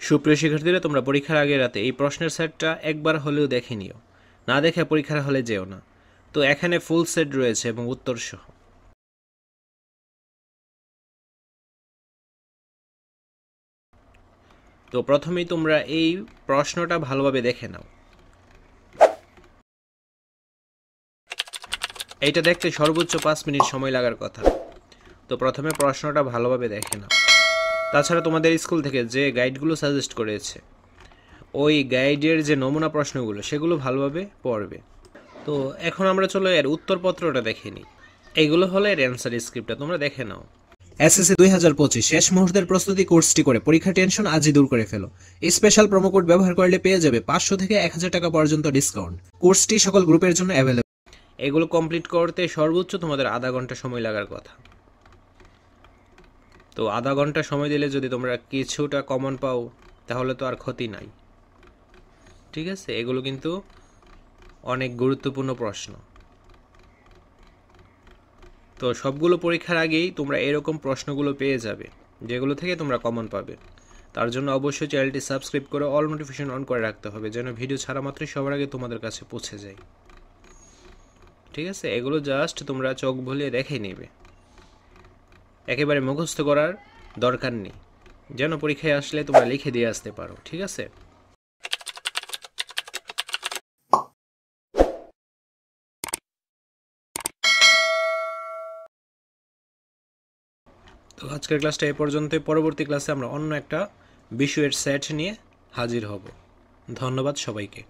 সুপ্রিয় শিক্ষার্থীরা, তোমরা পরীক্ষার আগের রাতে এই প্রশ্নের সেটটা একবার হলেও দেখে নিও, না দেখে পরীক্ষার হলে যেও না। তো এখানে ফুল সেট রয়েছে এবং উত্তর সহ। তো প্রথমেই তোমরা এই প্রশ্নটা ভালোভাবে দেখে নাও। এইটা দেখতে সর্বোচ্চ 5 মিনিট সময় লাগার কথা। তো প্রথমে প্রশ্নটা ভালোভাবে দেখে নাও। তাছাড়া তোমাদের স্কুল থেকে যে গাইডগুলো সাজেস্ট করেছে, ওই গাইডের যে নমুনা প্রশ্নগুলো সেগুলো ভালোভাবে পড়বে। তো এখন আমরা চলো এর উত্তরপত্রটা দেখে নিই। এইগুলো হলো এর অ্যান্সার স্ক্রিপ্টটা, তোমরা দেখে নাও। এসএসসি 2025 শেষ মুহূর্তের প্রস্তুতি কোর্সটি করে পরীক্ষার টেনশন আজই দূর করে ফেলো। এই স্পেশাল প্রোমো কোড ব্যবহার করলে পেয়ে যাবে 500 থেকে 1000 টাকা পর্যন্ত ডিসকাউন্ট। কোর্সটি সকল গ্রুপের জন্য অ্যাভেলেবল। এগুলো কমপ্লিট করতে সর্বোচ্চ তোমাদের আধা ঘন্টা সময় লাগার কথা। তো আধা ঘন্টা সময় দিলে যদি তোমরা কিছুটা কমন পাও তাহলে তো আর ক্ষতি নাই, ঠিক আছে? এগুলো কিন্তু অনেক গুরুত্বপূর্ণ প্রশ্ন। তো সবগুলো পরীক্ষার আগেই তোমরা এরকম প্রশ্নগুলো পেয়ে যাবে, যেগুলো থেকে তোমরা কমন পাবে। তার জন্য অবশ্যই চ্যানেলটি সাবস্ক্রাইব করে অল নোটিফিকেশন অন করে রাখতে হবে, যেন ভিডিও ছাড়া মাত্রই সবার আগে তোমাদের কাছে পৌঁছে যায়, ঠিক আছে? এগুলো জাস্ট তোমরা চোখ বুলিয়ে দেখে নেবে, একেবারে মুখস্থ করার দরকার নেই, যেন পরীক্ষায় আসলে তোমরা লিখে দিয়ে আসতে পারো, ঠিক আছে? তো আজকের ক্লাসটা এ পর্যন্ত। পরবর্তী ক্লাসে আমরা অন্য একটা বিষয়ের সেট নিয়ে হাজির হব। ধন্যবাদ সবাইকে।